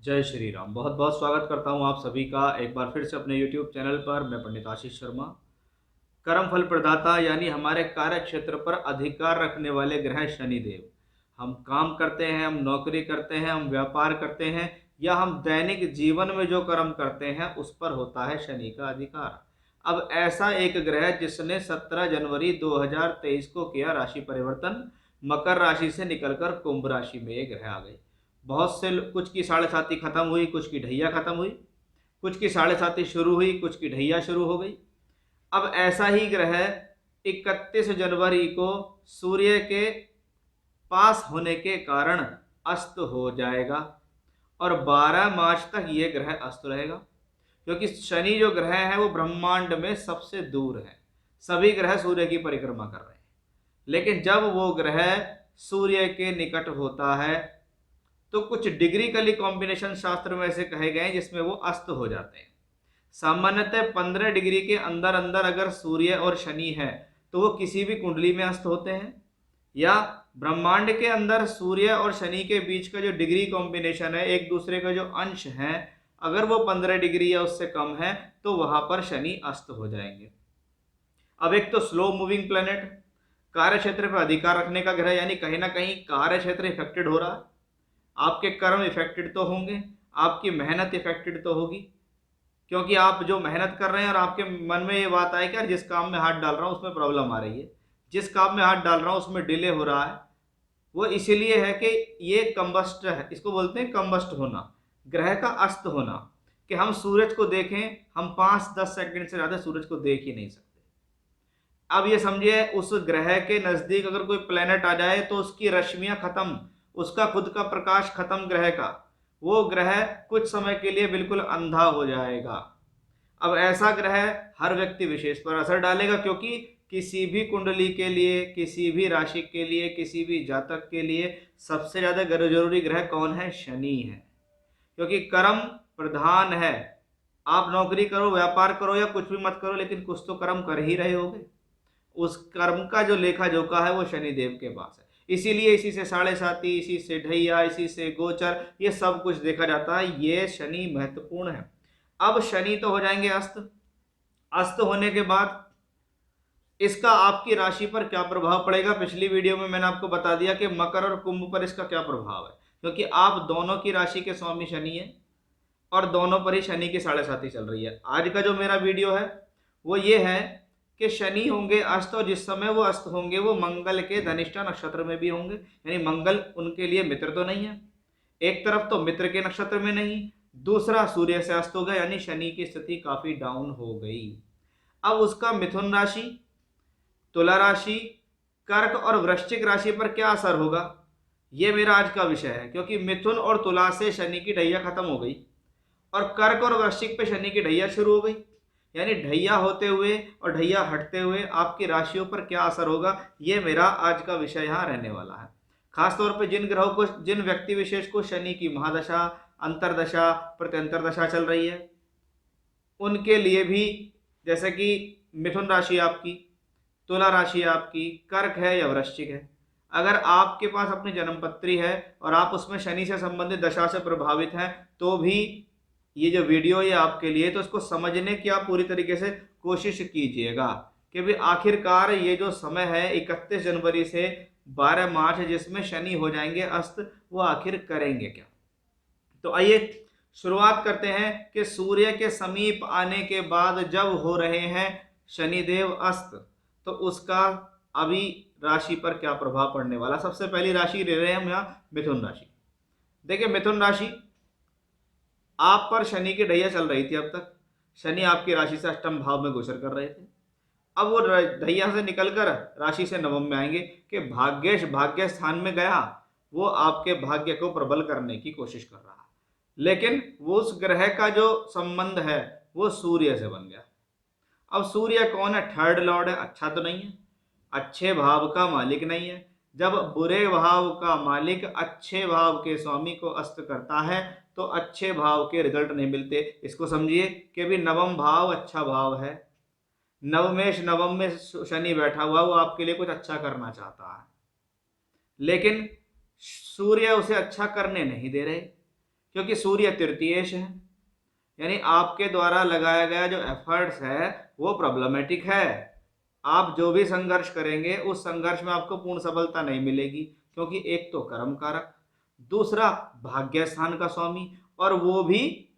जय श्री राम। बहुत बहुत स्वागत करता हूं आप सभी का एक बार फिर से अपने YouTube चैनल पर। मैं पंडित आशीष शर्मा। कर्म फल प्रदाता यानी हमारे कार्य क्षेत्र पर अधिकार रखने वाले ग्रह शनिदेव। हम काम करते हैं, हम नौकरी करते हैं, हम व्यापार करते हैं या हम दैनिक जीवन में जो कर्म करते हैं उस पर होता है शनि का अधिकार। अब ऐसा एक ग्रह जिसने 17 जनवरी 2023 को किया राशि परिवर्तन, मकर राशि से निकलकर कुंभ राशि में ये ग्रह आ गए। बहुत से कुछ की साढ़े साथी खत्म हुई, कुछ की ढैया खत्म हुई, कुछ की साढ़े साथी शुरू हुई, कुछ की ढैया शुरू हो गई। अब ऐसा ही ग्रह 31 जनवरी को सूर्य के पास होने के कारण अस्त हो जाएगा और 12 मार्च तक ये ग्रह अस्त रहेगा, क्योंकि शनि जो ग्रह है वो ब्रह्मांड में सबसे दूर है। सभी ग्रह सूर्य की परिक्रमा कर रहे हैं, लेकिन जब वो ग्रह सूर्य के निकट होता है तो कुछ डिग्री कॉम्बिनेशन शास्त्र में ऐसे कहे गए हैं जिसमें वो अस्त हो जाते हैं। सामान्यतः 15 डिग्री के अंदर अंदर अगर सूर्य और शनि है तो वो किसी भी कुंडली में अस्त होते हैं, या ब्रह्मांड के अंदर सूर्य और शनि के बीच का जो डिग्री कॉम्बिनेशन है, एक दूसरे का जो अंश है, अगर वो 15 डिग्री या उससे कम है तो वहां पर शनि अस्त हो जाएंगे। अब एक तो स्लो मूविंग प्लेनेट, कार्य क्षेत्र पर अधिकार रखने का ग्रह, यानी कहीं ना कहीं कार्य क्षेत्र इफेक्टेड हो रहा है। आपके कर्म इफेक्टेड तो होंगे, आपकी मेहनत इफेक्टेड तो होगी, क्योंकि आप जो मेहनत कर रहे हैं और आपके मन में ये बात आए कि यार जिस काम में हाथ डाल रहा हूँ उसमें प्रॉब्लम आ रही है, जिस काम में हाथ डाल रहा हूँ उसमें डिले हो रहा है, वो इसीलिए है कि ये कंबस्ट है, इसको बोलते हैं कंबस्ट होना, ग्रह का अस्त होना, कि हम सूरज को देखें, हम 5-10 सेकंड से ज़्यादा सूरज को देख ही नहीं सकते। अब ये समझिए उस ग्रह के नज़दीक अगर कोई प्लेनेट आ जाए तो उसकी रश्मियां खत्म, उसका खुद का प्रकाश खत्म ग्रह का, वो ग्रह कुछ समय के लिए बिल्कुल अंधा हो जाएगा। अब ऐसा ग्रह हर व्यक्ति विशेष पर असर डालेगा, क्योंकि किसी भी कुंडली के लिए, किसी भी राशि के लिए, किसी भी जातक के लिए सबसे ज्यादा जरूरी ग्रह कौन है? शनि है, क्योंकि कर्म प्रधान है। आप नौकरी करो, व्यापार करो या कुछ भी मत करो, लेकिन कुछ तो कर्म कर ही रहे होगे। उस कर्म का जो लेखा जोखा है वो शनिदेव के पास है। इसीलिए इसी से साढ़े साती, इसी से ढैया, इसी से गोचर, ये सब कुछ देखा जाता है। ये शनि महत्वपूर्ण है। अब शनि तो हो जाएंगे अस्त। अस्त होने के बाद इसका आपकी राशि पर क्या प्रभाव पड़ेगा? पिछली वीडियो में मैंने आपको बता दिया कि मकर और कुंभ पर इसका क्या प्रभाव है, क्योंकि आप दोनों की राशि के स्वामी शनि है और दोनों पर ही शनि की साढ़े साती चल रही है। आज का जो मेरा वीडियो है वो ये है कि शनि होंगे अस्त, और जिस समय वो अस्त होंगे वो मंगल के धनिष्ठा नक्षत्र में भी होंगे, यानी मंगल उनके लिए मित्र तो नहीं है। एक तरफ तो मित्र के नक्षत्र में नहीं, दूसरा सूर्य से अस्त हो गया, यानी शनि की स्थिति काफी डाउन हो गई। अब उसका मिथुन राशि, तुला राशि, कर्क और वृश्चिक राशि पर क्या असर होगा, ये मेरा आज का विषय है। क्योंकि मिथुन और तुला से शनि की ढैया खत्म हो गई और कर्क और वृश्चिक पे शनि की ढैया शुरू हो गई, यानी ढैया होते हुए और ढैया हटते हुए आपकी राशियों पर क्या असर होगा, ये मेरा आज का विषय यहाँ रहने वाला है। खासतौर पर जिन ग्रहों को, जिन व्यक्ति विशेष को शनि की महादशा, अंतरदशा, प्रत्यंतर दशा चल रही है, उनके लिए भी, जैसे कि मिथुन राशि आपकी, तुला राशि आपकी, कर्क है या वृश्चिक है, अगर आपके पास अपनी जन्मपत्री है और आप उसमें शनि से संबंधित दशा से प्रभावित हैं, तो भी ये जो वीडियो ये आपके लिए, तो इसको समझने की आप पूरी तरीके से कोशिश कीजिएगा कि भाई आखिरकार ये जो समय है 31 जनवरी से 12 मार्च जिसमें शनि हो जाएंगे अस्त, वो आखिर करेंगे क्या। तो आइए शुरुआत करते हैं कि सूर्य के समीप आने के बाद जब हो रहे हैं शनिदेव अस्त, तो उसका अभी राशि पर क्या प्रभाव पड़ने वाला। सबसे पहली राशि ले रहे हैं हम यहाँ मिथुन राशि। देखिए मिथुन राशि, आप पर शनि की ढैया चल रही थी अब तक। शनि आपकी राशि से अष्टम भाव में गोचर कर रहे थे। अब वो ढैया से निकलकर राशि से नवम में आएंगे कि भाग्येश भाग्य स्थान में गया, वो आपके भाग्य को प्रबल करने की कोशिश कर रहा है, लेकिन वो उस ग्रह का जो संबंध है वो सूर्य से बन गया। अब सूर्य कौन है? थर्ड लॉर्ड है। अच्छा तो नहीं है, अच्छे भाव का मालिक नहीं है। जब बुरे भाव का मालिक अच्छे भाव के स्वामी को अस्त करता है तो अच्छे भाव के रिजल्ट नहीं मिलते। इसको समझिए कि भी नवम भाव अच्छा भाव है, नवमेश नवम में शनि बैठा हुआ, वो आपके लिए कुछ अच्छा करना चाहता है, लेकिन सूर्य उसे अच्छा करने नहीं दे रहे। क्योंकि सूर्य तृतीयेश है, यानी आपके द्वारा लगाया गया जो एफर्ट्स है वो प्रॉब्लमेटिक है। आप जो भी संघर्ष करेंगे उस संघर्ष में आपको पूर्ण सफलता नहीं मिलेगी, क्योंकि एक तो कर्म कारक, दूसरा भाग्य स्थान का स्वामी, और वो भी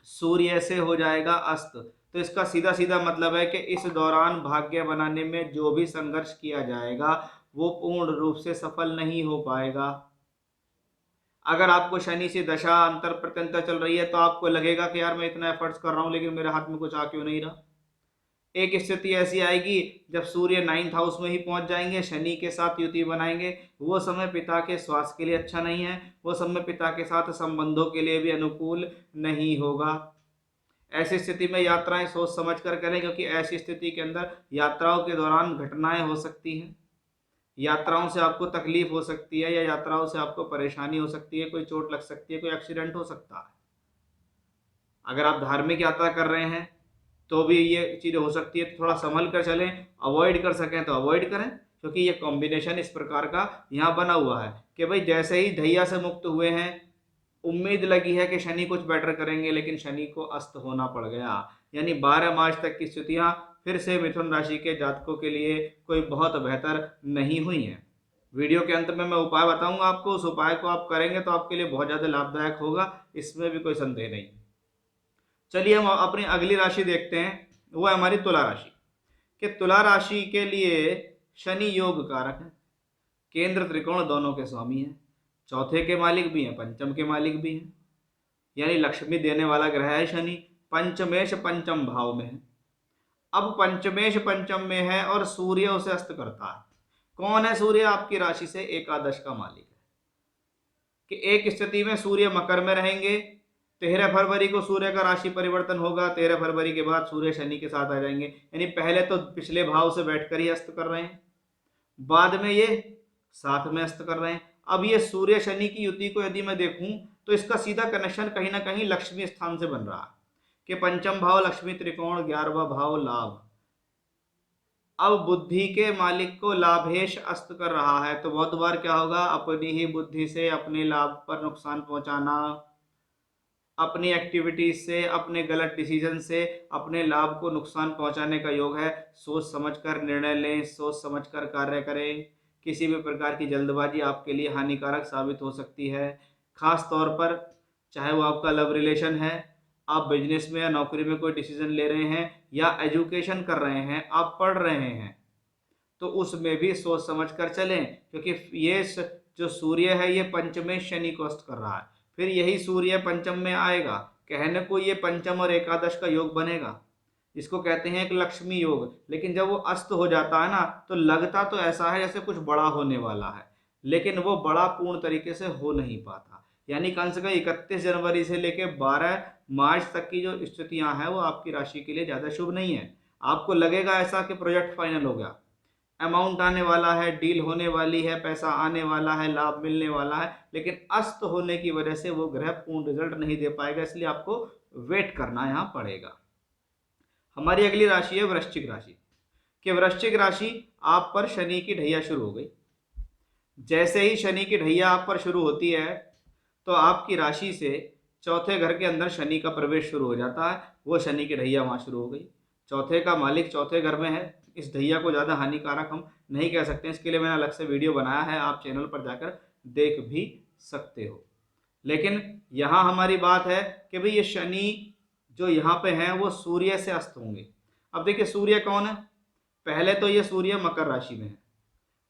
सूर्य से हो जाएगा अस्त। तो इसका सीधा सीधा मतलब है कि इस दौरान भाग्य बनाने में जो भी संघर्ष किया जाएगा वो पूर्ण रूप से सफल नहीं हो पाएगा। अगर आपको शनि से दशा अंतर प्रत्यंतर चल रही है तो आपको लगेगा कि यार मैं इतना एफर्ट्स कर रहा हूं लेकिन मेरे हाथ में कुछ आ क्यों नहीं रहा। एक स्थिति ऐसी आएगी जब सूर्य 9th हाउस में ही पहुंच जाएंगे, शनि के साथ युति बनाएंगे, वो समय पिता के स्वास्थ्य के लिए अच्छा नहीं है, वो समय पिता के साथ संबंधों के लिए भी अनुकूल नहीं होगा। ऐसी स्थिति में यात्राएं सोच समझ कर करें, क्योंकि ऐसी स्थिति के अंदर यात्राओं के दौरान घटनाएं हो सकती हैं, यात्राओं से आपको तकलीफ हो सकती है या यात्राओं से आपको परेशानी हो सकती है, कोई चोट लग सकती है, कोई एक्सीडेंट हो सकता है। अगर आप धार्मिक यात्रा कर रहे हैं तो भी ये चीज़ें हो सकती है, तो थोड़ा संभल कर चलें, अवॉइड कर सकें तो अवॉइड करें, क्योंकि ये कॉम्बिनेशन इस प्रकार का यहाँ बना हुआ है कि भाई जैसे ही ढैया से मुक्त हुए हैं, उम्मीद लगी है कि शनि कुछ बेटर करेंगे, लेकिन शनि को अस्त होना पड़ गया। यानी 12 मार्च तक की स्थितियाँ फिर से मिथुन राशि के जातकों के लिए कोई बहुत बेहतर नहीं हुई हैं। वीडियो के अंत में मैं उपाय बताऊंगा आपको, उस उपाय को आप करेंगे तो आपके लिए बहुत ज़्यादा लाभदायक होगा, इसमें भी कोई संदेह नहीं। चलिए हम अपनी अगली राशि देखते हैं, वो है हमारी तुला राशि। कि तुला राशि के लिए शनि योग कारक है, केंद्र त्रिकोण दोनों के स्वामी हैं, चौथे के मालिक भी हैं, पंचम के मालिक भी हैं, यानी लक्ष्मी देने वाला ग्रह है शनि। पंचमेश पंचम भाव में है। अब पंचमेश पंचम में है और सूर्य उसे अस्त करता है। कौन है सूर्य? आपकी राशि से एकादश का मालिक है। कि एक स्थिति में सूर्य मकर में रहेंगे, 13 फरवरी को सूर्य का राशि परिवर्तन होगा, 13 फरवरी के बाद सूर्य शनि के साथ आ जाएंगे, यानी पहले तो पिछले भाव से बैठकर ही अस्त कर रहे हैं, बाद में ये साथ में अस्त कर रहे हैं। अब ये सूर्य शनि की युति को यदि मैं देखूं तो इसका सीधा कनेक्शन कहीं ना कहीं लक्ष्मी स्थान से बन रहा है, कि पंचम भाव लक्ष्मी त्रिकोण, 11वां भाव लाभ। अब बुद्धि के मालिक को लाभेश अस्त कर रहा है, तो बहुत बार क्या होगा, अपनी ही बुद्धि से अपने लाभ पर नुकसान पहुंचाना, अपनी एक्टिविटीज से, अपने गलत डिसीजन से अपने लाभ को नुकसान पहुंचाने का योग है। सोच समझकर निर्णय लें, सोच समझकर कार्य करें। किसी भी प्रकार की जल्दबाजी आपके लिए हानिकारक साबित हो सकती है। खास तौर पर चाहे वो आपका लव रिलेशन है, आप बिजनेस में या नौकरी में कोई डिसीजन ले रहे हैं, या एजुकेशन कर रहे हैं, आप पढ़ रहे हैं, तो उसमें भी सोच समझ कर चलें, क्योंकि ये जो सूर्य है ये पंचमें शनि को अस्त कर रहा है, फिर यही सूर्य पंचम में आएगा, कहने को ये पंचम और एकादश का योग बनेगा, इसको कहते हैं एक लक्ष्मी योग। लेकिन जब वो अस्त हो जाता है ना, तो लगता तो ऐसा है जैसे कुछ बड़ा होने वाला है, लेकिन वो बड़ा पूर्ण तरीके से हो नहीं पाता। यानी कम से कम 31 जनवरी से लेकर 12 मार्च तक की जो स्थितियां हैं वो आपकी राशि के लिए ज़्यादा शुभ नहीं है। आपको लगेगा ऐसा कि प्रोजेक्ट फाइनल हो गया, अमाउंट आने वाला है, डील होने वाली है, पैसा आने वाला है, लाभ मिलने वाला है, लेकिन अस्त होने की वजह से वो ग्रह पूर्ण रिजल्ट नहीं दे पाएगा, इसलिए आपको वेट करना यहाँ पड़ेगा। हमारी अगली राशि है वृश्चिक राशि। कि वृश्चिक राशि आप पर शनि की ढैया शुरू हो गई। जैसे ही शनि की ढैया आप पर शुरू होती है तो आपकी राशि से चौथे घर के अंदर शनि का प्रवेश शुरू हो जाता है, वो शनि की ढैया वहाँ शुरू हो गई। चौथे का मालिक चौथे घर में है, इस ढैया को ज़्यादा हानिकारक हम नहीं कह सकते, इसके लिए मैंने अलग से वीडियो बनाया है, आप चैनल पर जाकर देख भी सकते हो। लेकिन यहाँ हमारी बात है कि भाई ये शनि जो यहाँ पे हैं वो सूर्य से अस्त होंगे। अब देखिए सूर्य कौन है, पहले तो ये सूर्य मकर राशि में है,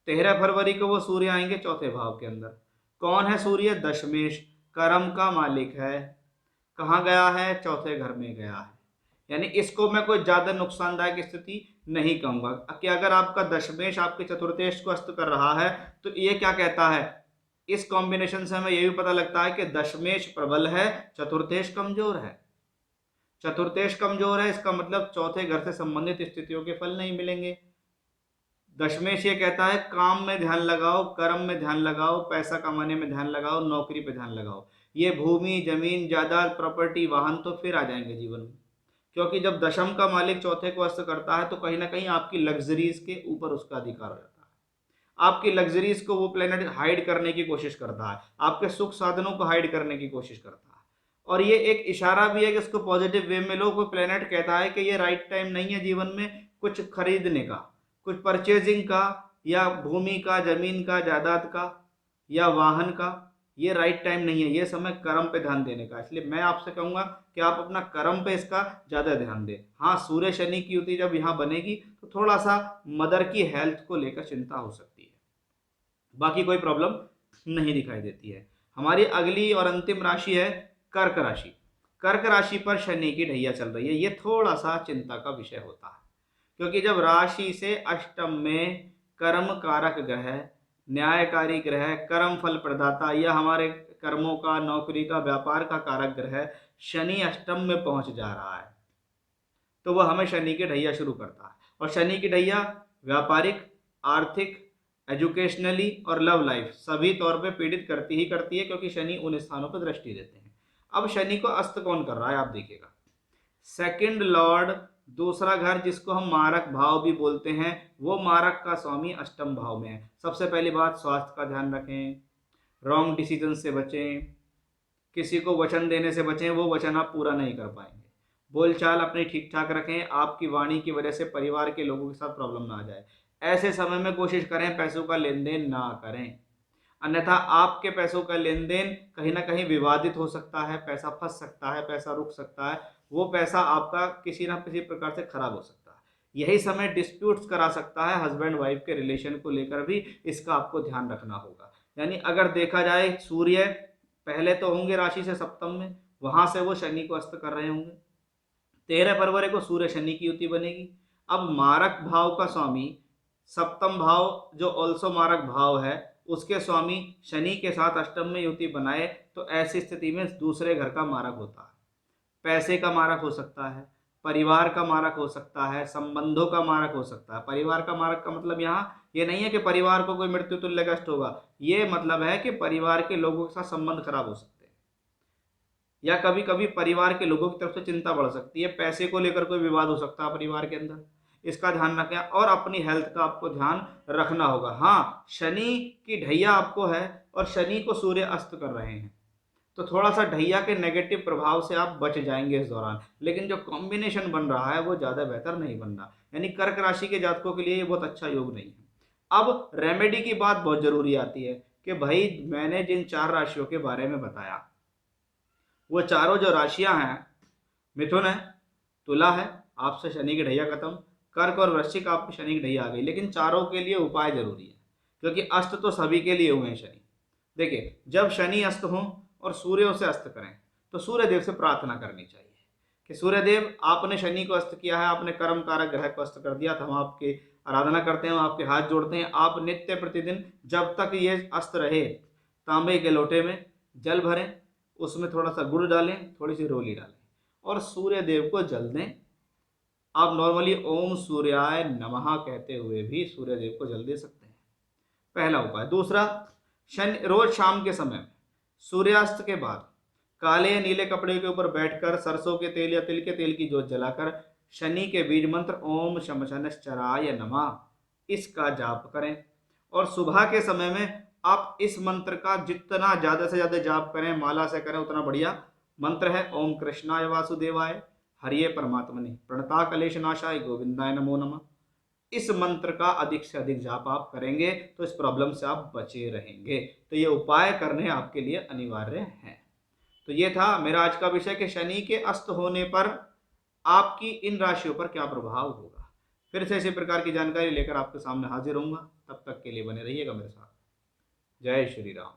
13 फरवरी को वो सूर्य आएंगे चौथे भाव के अंदर। कौन है सूर्य? दशमेश, कर्म का मालिक है। कहाँ गया है? चौथे घर में गया है। यानी इसको मैं कोई ज्यादा नुकसानदायक स्थिति नहीं कहूंगा, कि अगर आपका दशमेश आपके चतुर्थेश को अस्त कर रहा है तो ये क्या कहता है, इस कॉम्बिनेशन से हमें यह भी पता लगता है कि दशमेश प्रबल है, चतुर्थेश कमजोर है। चतुर्थेश कमजोर है, इसका मतलब चौथे घर से संबंधित स्थितियों के फल नहीं मिलेंगे। दशमेश ये कहता है काम में ध्यान लगाओ, कर्म में ध्यान लगाओ, पैसा कमाने में ध्यान लगाओ, नौकरी पे ध्यान लगाओ। ये भूमि, जमीन, जायदाद, प्रॉपर्टी, वाहन तो फिर आ जाएंगे जीवन में, क्योंकि जब दशम का मालिक चौथे को अस्त करता है तो कहीं ना कहीं आपकी लग्जरीज के ऊपर उसका अधिकार हो जाता है। आपकी लग्जरीज को वो प्लेनेट हाइड करने की कोशिश करता है, आपके सुख साधनों को हाइड करने की कोशिश करता है। और ये एक इशारा भी है कि उसको पॉजिटिव वे में लो। कोई प्लेनेट कहता है कि ये राइट टाइम नहीं है जीवन में कुछ खरीदने का, कुछ परचेजिंग का, या भूमि का, जमीन का, जायदाद का, या वाहन का। ये राइट टाइम नहीं है, ये समय कर्म पे ध्यान देने का। इसलिए मैं आपसे कहूंगा कि आप अपना कर्म पे इसका ज़्यादा ध्यान दें। हाँ, सूर्य शनि की युति जब यहाँ बनेगी तो थोड़ा सा मदर की हेल्थ को लेकर चिंता हो सकती है, बाकी कोई प्रॉब्लम नहीं दिखाई देती है। हमारी अगली और अंतिम राशि है कर्क राशि। कर्क राशि पर शनि की ढैया चल रही है। ये थोड़ा सा चिंता का विषय होता है, क्योंकि जब राशि से अष्टम में कर्म कारक ग्रह, न्यायकारी ग्रह, कर्म फल प्रदाता या हमारे कर्मों का, नौकरी का, व्यापार का कारक ग्रह शनि अष्टम में पहुंच जा रहा है, तो वह हमें शनि की ढैया शुरू करता है। और शनि की ढैया व्यापारिक, आर्थिक, एजुकेशनली और लव लाइफ सभी तौर पे पीड़ित करती ही करती है, क्योंकि शनि उन स्थानों पर दृष्टि देते हैं। अब शनि को अस्त कौन कर रहा है आप देखिएगा। सेकंड लॉर्ड, दूसरा घर जिसको हम मारक भाव भी बोलते हैं, वो मारक का स्वामी अष्टम भाव में है। सबसे पहली बात, स्वास्थ्य का ध्यान रखें, रॉन्ग डिसीजन से बचें, किसी को वचन देने से बचें, वो वचन आप पूरा नहीं कर पाएंगे। बोलचाल अपनी ठीक ठाक रखें, आपकी वाणी की वजह से परिवार के लोगों के साथ प्रॉब्लम ना आ जाए। ऐसे समय में कोशिश करें पैसों का लेन देन ना करें, अन्यथा आपके पैसों का लेन देन कहीं ना कहीं विवादित हो सकता है, पैसा फंस सकता है, पैसा रुक सकता है, वो पैसा आपका किसी ना किसी प्रकार से खराब हो सकता है। यही समय डिस्प्यूट्स करा सकता है, हस्बैंड वाइफ के रिलेशन को लेकर भी इसका आपको ध्यान रखना होगा। यानी अगर देखा जाए, सूर्य पहले तो होंगे राशि से सप्तम में, वहां से वो शनि को अस्त कर रहे होंगे। 13 फरवरी को सूर्य शनि की युति बनेगी। अब मारक भाव का स्वामी, सप्तम भाव जो ऑल्सो मारक भाव है, उसके स्वामी शनि के साथ अष्टम में युति बनाए, तो ऐसी स्थिति में दूसरे घर का मारक होता है। पैसे का मारक हो सकता है, परिवार का मारक हो सकता है, संबंधों का मारक हो सकता है। परिवार का मारक का मतलब यहाँ ये नहीं है कि परिवार को कोई मृत्यु तुल्य कष्ट होगा, ये मतलब है कि परिवार के लोगों के साथ संबंध खराब हो सकते हैं, या कभी कभी परिवार के लोगों की तरफ से चिंता बढ़ सकती है, पैसे को लेकर कोई विवाद हो सकता है परिवार के अंदर। इसका ध्यान रखें, और अपनी हेल्थ का आपको ध्यान रखना होगा। हाँ, शनि की ढैया आपको है और शनि को सूर्य अस्त कर रहे हैं, तो थोड़ा सा ढैया के नेगेटिव प्रभाव से आप बच जाएंगे इस दौरान, लेकिन जो कॉम्बिनेशन बन रहा है वो ज़्यादा बेहतर नहीं बन रहा। यानी कर्क राशि के जातकों के लिए ये बहुत अच्छा योग नहीं है। अब रेमेडी की बात बहुत जरूरी आती है कि भाई मैंने जिन 4 राशियों के बारे में बताया, वो चारों जो राशियां हैं, मिथुन है, तुला है, आपसे शनि की ढैया खत्म, कर्क और वृश्चिक आपकी शनि की ढैया आ गई, लेकिन चारों के लिए उपाय जरूरी है, क्योंकि अस्त तो सभी के लिए हुए हैं शनि। देखिए, जब शनि अस्त हों और सूर्य उसे अस्त करें, तो सूर्य देव से प्रार्थना करनी चाहिए कि सूर्य देव, आपने शनि को अस्त किया है, आपने कर्म कारक ग्रह को अस्त कर दिया था, हम आपकी आराधना करते हैं, हम आपके हाथ जोड़ते हैं। आप नित्य प्रतिदिन जब तक ये अस्त रहे, तांबे के लोटे में जल भरें, उसमें थोड़ा सा गुड़ डालें, थोड़ी सी रोली डालें और सूर्य देव को जल दें। आप नॉर्मली ओम सूर्याय नमः कहते हुए भी सूर्य देव को जल दे सकते हैं, पहला उपाय। दूसरा, शनि रोज शाम के समय में सूर्यास्त के बाद काले या नीले कपड़े के ऊपर बैठकर सरसों के तेल या तिल के तेल की ज्योत जलाकर शनि के बीज मंत्र ओम शम शनश्चराय नमः इसका जाप करें। और सुबह के समय में आप इस मंत्र का जितना ज़्यादा से ज़्यादा जाप करें, माला से करें, उतना बढ़िया। मंत्र है ओम कृष्णाय वासुदेवाय हरिये परमात्मने प्रणता कलेश नाशाय गोविंदाय नमो नमः। इस मंत्र का अधिक से अधिक जाप आप करेंगे तो इस प्रॉब्लम से आप बचे रहेंगे। तो ये उपाय करने आपके लिए अनिवार्य हैं। तो ये था मेरा आज का विषय कि शनि के अस्त होने पर आपकी इन राशियों पर क्या प्रभाव होगा। फिर से इसी प्रकार की जानकारी लेकर आपके सामने हाजिर होऊंगा, तब तक के लिए बने रहिएगा मेरे साथ। जय श्री राम।